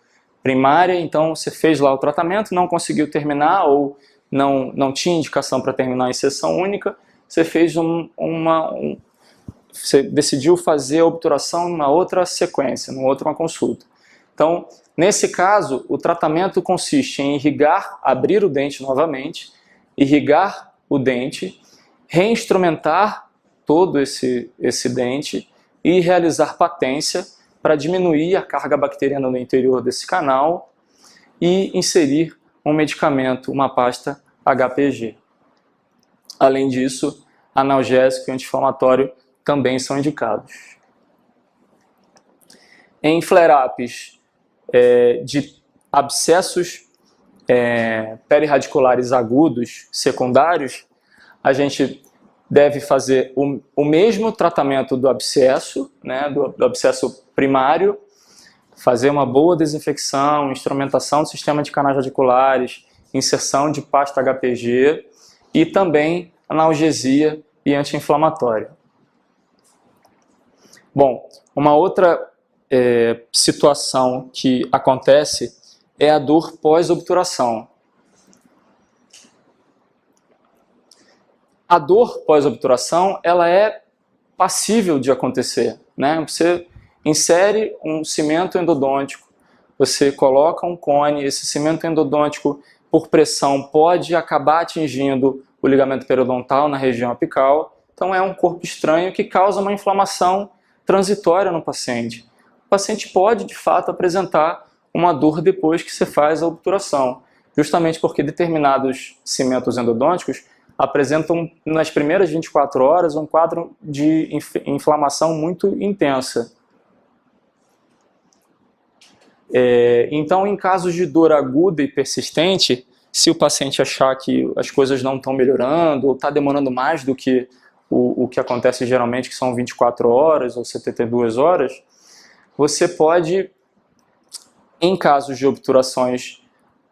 primária, então você fez lá o tratamento, não conseguiu terminar ou não tinha indicação para terminar em sessão única, você fez você decidiu fazer a obturação numa outra sequência, numa outra consulta. Então, nesse caso, o tratamento consiste em abrir o dente novamente, irrigar o dente, reinstrumentar todo esse dente e realizar patência para diminuir a carga bacteriana no interior desse canal e inserir um medicamento, uma pasta HPG. Além disso, analgésico e anti-inflamatório também são indicados. Em flare-ups de abscessos perirradiculares agudos secundários, a gente deve fazer o mesmo tratamento do abscesso, né, do abscesso primário, fazer uma boa desinfecção, instrumentação do sistema de canais radiculares, inserção de pasta HPG e também analgesia e anti-inflamatória. Bom, uma outra situação que acontece é a dor pós-obturação. A dor pós-obturação, ela é passível de acontecer, né? Você insere um cimento endodôntico, você coloca um cone, esse cimento endodôntico, por pressão, pode acabar atingindo o ligamento periodontal na região apical. Então é um corpo estranho que causa uma inflamação transitória no paciente. O paciente pode, de fato, apresentar uma dor depois que você faz a obturação, justamente porque determinados cimentos endodônticos apresentam, nas primeiras 24 horas, um quadro de inflamação muito intensa. Então, em casos de dor aguda e persistente, se o paciente achar que as coisas não estão melhorando ou está demorando mais do que o que acontece geralmente, que são 24 horas ou 72 horas, você pode, em casos de obturações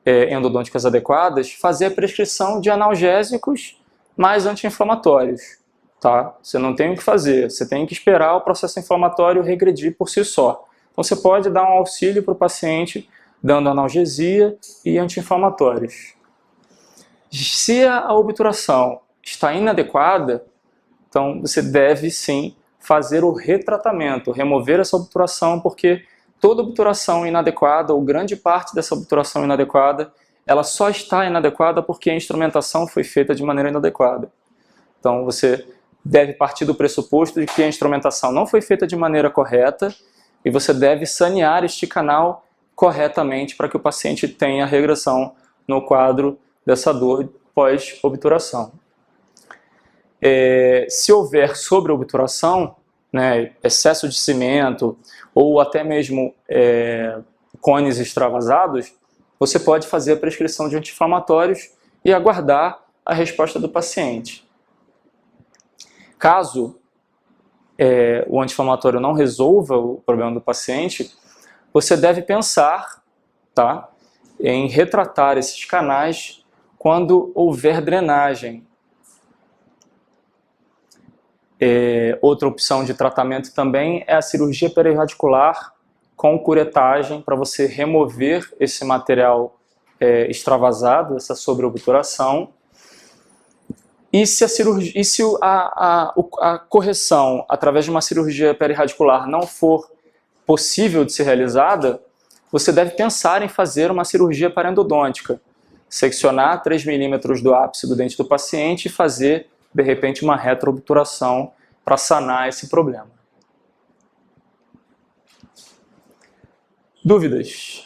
endodônticas adequadas, fazer a prescrição de analgésicos mais anti-inflamatórios. Tá? Você não tem o que fazer, você tem que esperar o processo inflamatório regredir por si só. Então você pode dar um auxílio para o paciente dando analgesia e anti-inflamatórios. Se a obturação está inadequada, então você deve sim fazer o retratamento, remover essa obturação, porque toda obturação inadequada, ou grande parte dessa obturação inadequada, ela só está inadequada porque a instrumentação foi feita de maneira inadequada. Então você deve partir do pressuposto de que a instrumentação não foi feita de maneira correta e você deve sanear este canal corretamente para que o paciente tenha regressão no quadro dessa dor pós-obturação. Se houver sobreobturação, né, excesso de cimento ou até mesmo cones extravasados, você pode fazer a prescrição de anti-inflamatórios e aguardar a resposta do paciente. Caso o anti-inflamatório não resolva o problema do paciente, você deve pensar, tá, em retratar esses canais quando houver drenagem. Outra opção de tratamento também é a cirurgia perirradicular com curetagem para você remover esse material extravasado, essa sobreobturação. E se a correção através de uma cirurgia perirradicular não for possível de ser realizada, você deve pensar em fazer uma cirurgia paraendodôntica, seccionar 3 milímetros do ápice do dente do paciente e fazer, de repente, uma retroobturação para sanar esse problema. Dúvidas?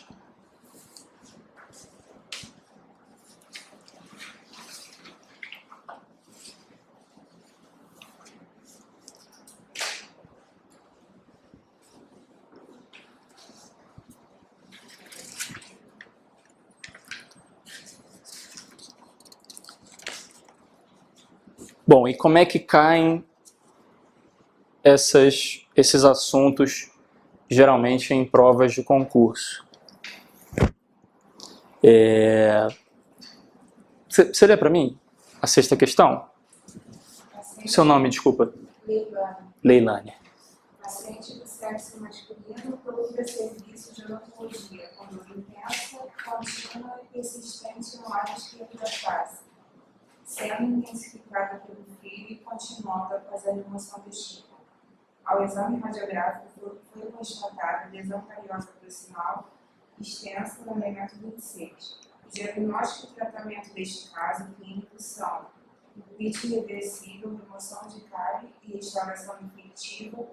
Bom, e como é que caem esses assuntos, geralmente em provas de concurso? Você lê para mim a sexta questão? Seu nome, desculpa. Leilane. Paciente do sexo masculino procura serviço de odontologia com dor intensa, contínua e persistente no lado esquerdo da face, sendo intensificada pelo frio e continuando após a remoção do estímulo. Ao exame radiográfico foi constatada lesão cariosa proximal extensa no elemento 26. O diagnóstico e tratamento deste caso clínico são pulpite reversível, remoção de cárie e restauração infectiva,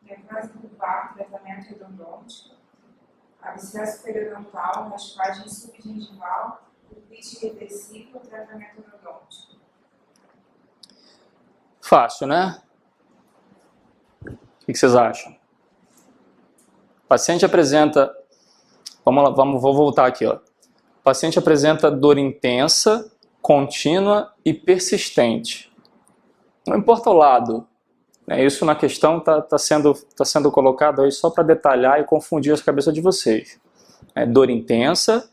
necrose pulpar, tratamento endodôntico, abscesso periodontal, raspagem subgengival, pulpite reversível, tratamento endodôntico. Fácil, né? O que vocês acham? O paciente apresenta... vou voltar aqui, ó. O paciente apresenta dor intensa, contínua e persistente. Não importa o lado, né? Isso na questão tá sendo colocado aí só para detalhar e confundir a cabeça de vocês. Dor intensa,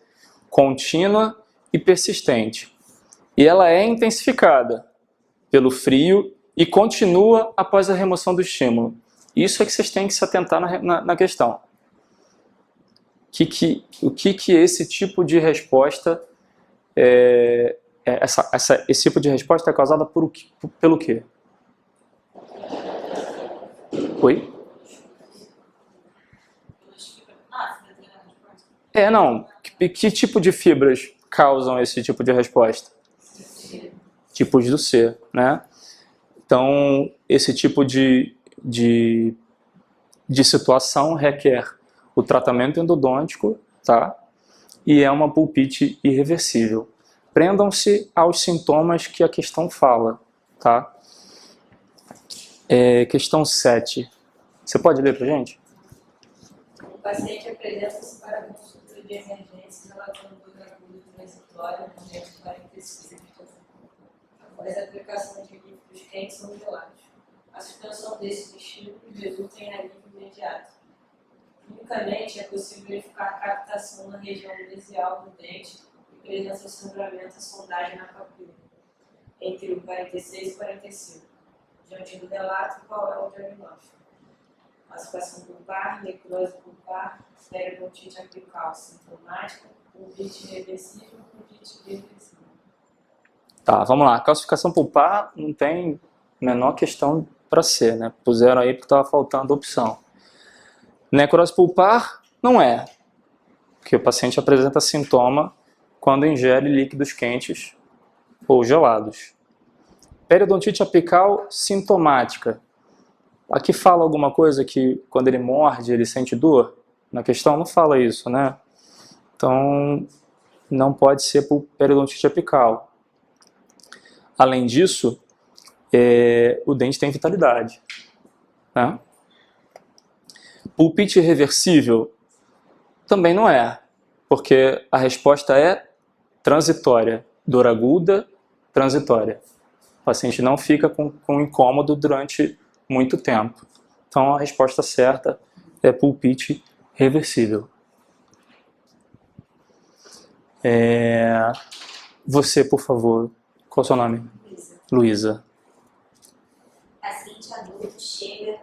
contínua e persistente. E ela é intensificada pelo frio e continua após a remoção do estímulo. Isso é que vocês têm que se atentar na questão. O que esse tipo de resposta esse tipo de resposta é causada pelo quê? Oi? Não. Que tipo de fibras causam esse tipo de resposta? Tipos do C, né? Então, esse tipo de situação requer o tratamento endodôntico, tá? E é uma pulpite irreversível. Prendam-se aos sintomas que a questão fala, tá? Questão 7. Você pode ler pra gente? O paciente apresenta-se para a consulta de emergência relatando dor aguda transitória no dente 45. Após a aplicação de líquidos quentes ou gelados. A suspensão desses estímulos resulta em alívio imediato. Unicamente é possível verificar captação na região mesial do dente e presença de sangramento e sondagem na papila, entre o 46 e 45. Diante do relato, qual é o diagnóstico? Classificação pulpar, necrose pulpar, periodontite apical sintomática, pulpite reversível, pulpite irreversível. Tá, vamos lá. Calcificação pulpar não tem menor questão para ser, né? Puseram aí porque estava faltando opção. Necrose pulpar não é, porque o paciente apresenta sintoma quando ingere líquidos quentes ou gelados. Periodontite apical sintomática. Aqui fala alguma coisa que quando ele morde ele sente dor? Na questão não fala isso, né? Então não pode ser por periodontite apical. Além disso, o dente tem vitalidade, né? Pulpite irreversível também não é, porque a resposta é transitória, dor aguda, transitória. O paciente não fica com incômodo durante muito tempo. Então a resposta certa é pulpite reversível. Você, por favor, qual é o seu nome? Luísa. Paciente adulto chega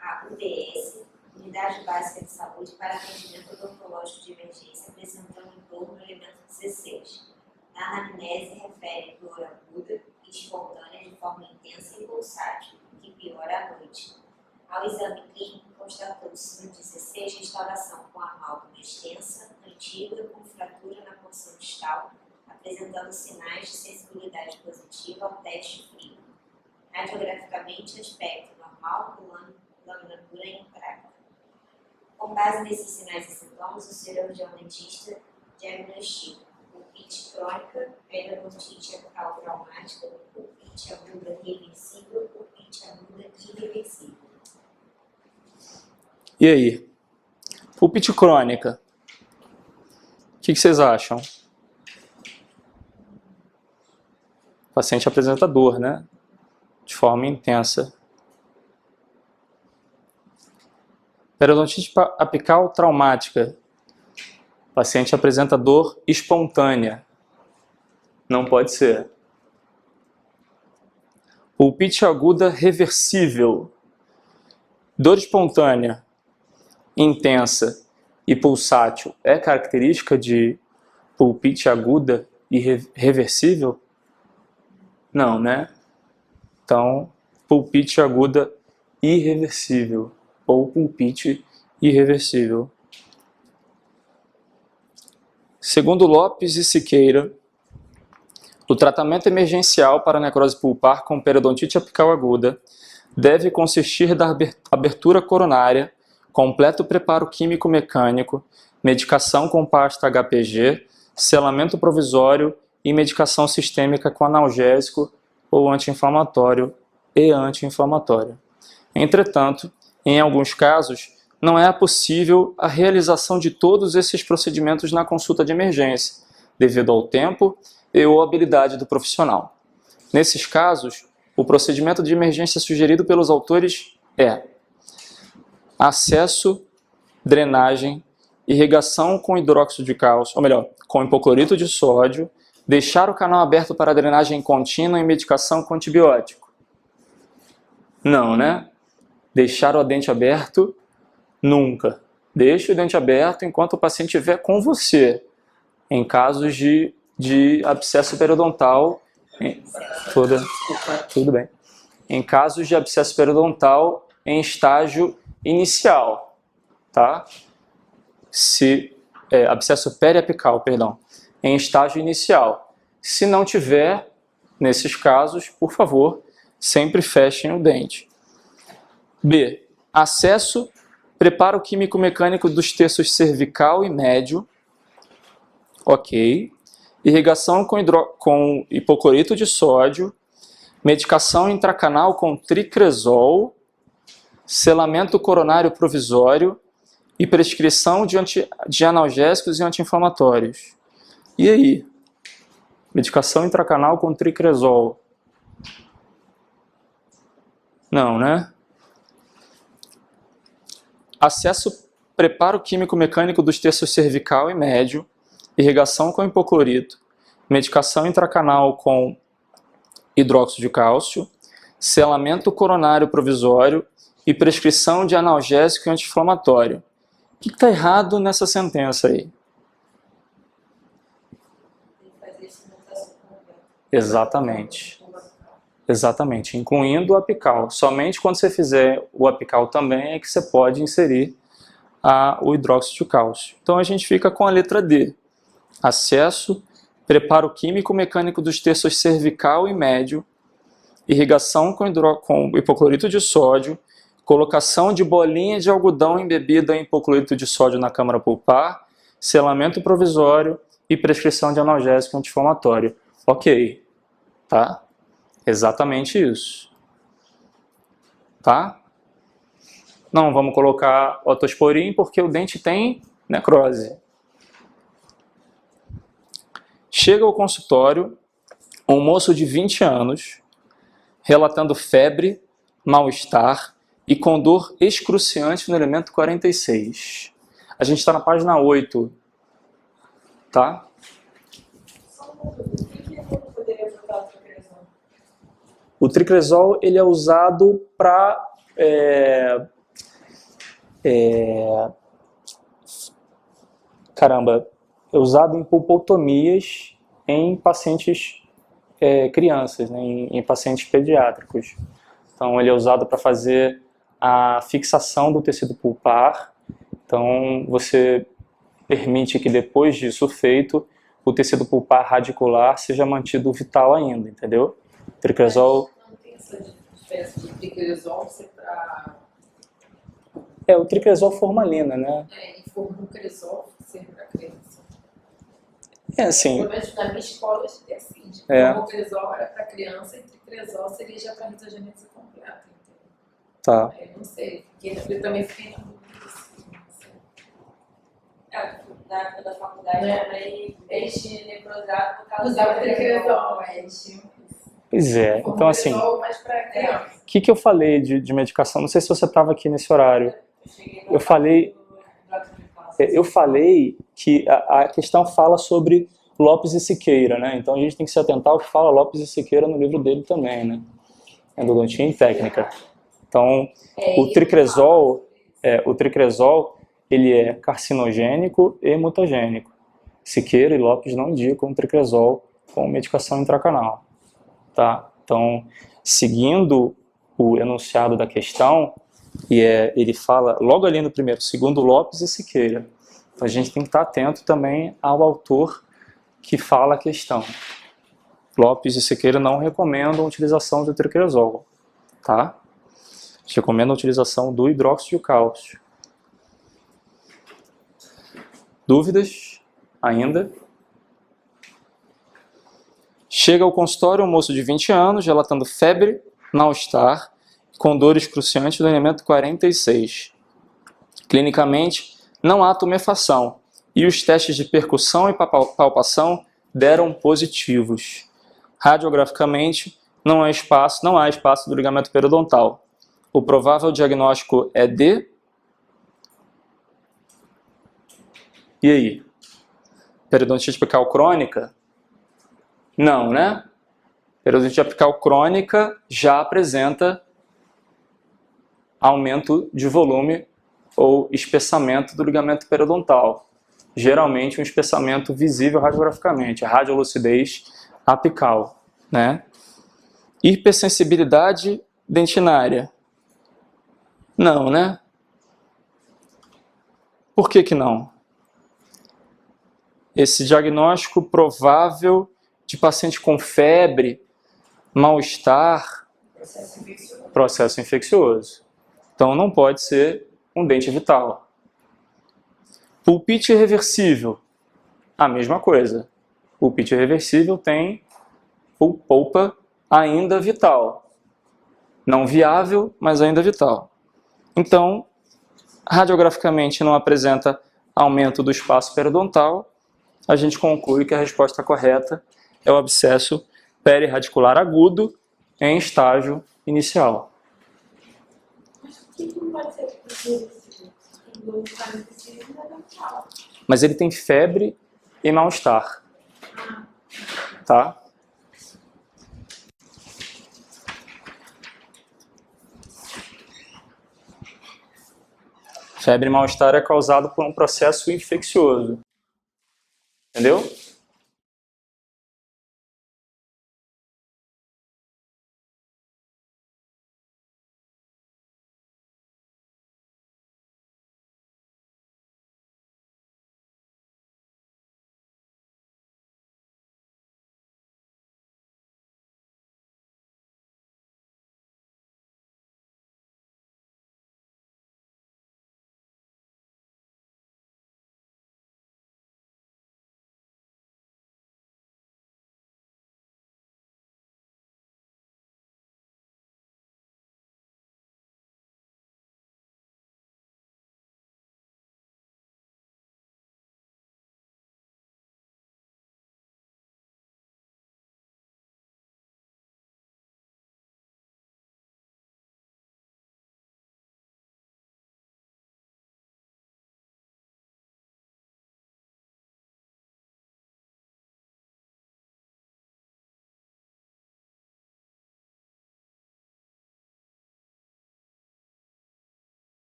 à UBS, Unidade Básica de Saúde, para atendimento odontológico de emergência, apresentando dor no elemento 16. Na anamnese, refere dor aguda e espontânea de forma intensa e pulsátil, que piora à noite. Ao exame clínico, constatou-se no 16 restauração com amálgama extensa, antiga, com fratura na porção distal, apresentando sinais de sensibilidade positiva ao teste frio. Radiograficamente, aspecto normal, com lâmina pura e intacta. Com base nesses sinais e sintomas, o cirurgião dentista diagnostica pulpite crônica, periodontite apical traumática, pulpite aguda reversível, pulpite aguda irreversível. E aí? Pulpite crônica. O que vocês acham? O paciente apresenta dor, né? De forma intensa. Periodontite apical traumática. O paciente apresenta dor espontânea. Não pode ser. Pulpite aguda reversível. Dor espontânea, intensa e pulsátil é característica de pulpite aguda e reversível? Não, né? Então, pulpite aguda irreversível ou pulpite irreversível. Segundo Lopes e Siqueira, o tratamento emergencial para necrose pulpar com periodontite apical aguda deve consistir da abertura coronária, completo preparo químico-mecânico, medicação com pasta HPG, selamento provisório e medicação sistêmica com analgésico ou anti-inflamatório e anti-inflamatório. Entretanto, em alguns casos, não é possível a realização de todos esses procedimentos na consulta de emergência, devido ao tempo e ou habilidade do profissional. Nesses casos, o procedimento de emergência sugerido pelos autores é acesso, drenagem, irrigação com hidróxido de cálcio, ou melhor, com hipoclorito de sódio, deixar o canal aberto para drenagem contínua e medicação com antibiótico. Não, né? Deixar o dente aberto, nunca. Deixe o dente aberto enquanto o paciente estiver com você. Em casos de abscesso periodontal, tudo bem. Em casos de abscesso periodontal em estágio inicial, tá? Abscesso periapical, perdão, em estágio inicial. Se não tiver, nesses casos, por favor, sempre fechem o dente. B. Acesso, preparo químico-mecânico dos terços cervical e médio. Ok. Irrigação com hipoclorito de sódio. Medicação intracanal com tricresol. Selamento coronário provisório. E prescrição de analgésicos e anti-inflamatórios. E aí? Medicação intracanal com tricresol. Não, né? Acesso, preparo químico-mecânico dos terços cervical e médio, irrigação com hipoclorito, medicação intracanal com hidróxido de cálcio, selamento coronário provisório e prescrição de analgésico e anti-inflamatório. O que está errado nessa sentença aí? Exatamente. Exatamente, incluindo o apical. Somente quando você fizer o apical também é que você pode inserir o hidróxido de cálcio. Então a gente fica com a letra D. Acesso, preparo químico-mecânico dos terços cervical e médio, irrigação com hipoclorito de sódio, colocação de bolinha de algodão embebida em hipoclorito de sódio na câmara pulpar, selamento provisório e prescrição de analgésico anti-inflamatório. Ok, tá? Exatamente isso. Tá? Não vamos colocar otosporin porque o dente tem necrose. Chega ao consultório um moço de 20 anos, relatando febre, mal-estar e com dor excruciante no elemento 46. A gente está na página 8. Tá? O tricresol ele é usado para é usado em pulpotomias em pacientes crianças, né, em pacientes pediátricos. Então ele é usado para fazer a fixação do tecido pulpar. Então, você permite que depois disso feito, o tecido pulpar radicular seja mantido vital ainda, entendeu? Tricresol... Não tem essa diferença de tricresol ser para... o tricresol formalina, né? E formucresol ser para criança. Assim... Pelo menos na minha escola, acho que é assim. Formucresol era para criança e tricresol seria já para risogenese completa. Tá. Eu não sei, porque eu também fiquei na dúvida. Na época da faculdade, eles tinham necrosado por causa Usava do tricresol, Pois é, então assim, mais para criança. o que eu falei de medicação? Não sei se você estava aqui nesse horário. Eu falei que a questão fala sobre Lopes e Siqueira, né? Então a gente tem que se atentar ao que fala Lopes e Siqueira no livro dele também, né? Endodontia em técnica. Então, o tricresol, ele é carcinogênico e mutagênico. Siqueira e Lopes não indicam tricresol como medicação intracanal. Tá? Então, seguindo o enunciado da questão, ele fala logo ali no primeiro, segundo Lopes e Siqueira. Então, a gente tem que estar atento também ao autor que fala a questão. Lopes e Siqueira não recomendam a utilização do tricresol. Tá? Eles recomendam a utilização do hidróxido de cálcio. Dúvidas? Ainda? Chega ao consultório um moço de 20 anos, relatando febre, mal-estar, com dor excruciante do elemento 46. Clinicamente, não há tumefação, e os testes de percussão e palpação deram positivos. Radiograficamente, não há espaço do ligamento periodontal. O provável diagnóstico é de... E aí? Periodontite apical crônica? Não, né? Periodontite apical crônica já apresenta aumento de volume ou espessamento do ligamento periodontal. Geralmente um espessamento visível radiograficamente, a radiolucidez apical, né? Hipersensibilidade dentinária? Não, né? Por que não? Esse diagnóstico provável de paciente com febre, mal-estar, processo infeccioso. Então não pode ser um dente vital. Pulpite irreversível, a mesma coisa. Pulpite irreversível tem polpa ainda vital. Não viável, mas ainda vital. Então, radiograficamente não apresenta aumento do espaço periodontal, a gente conclui que a resposta correta é o abscesso perirradicular agudo em estágio inicial. Mas ele tem febre e mal-estar. Tá? Febre e mal-estar é causado por um processo infeccioso. Entendeu?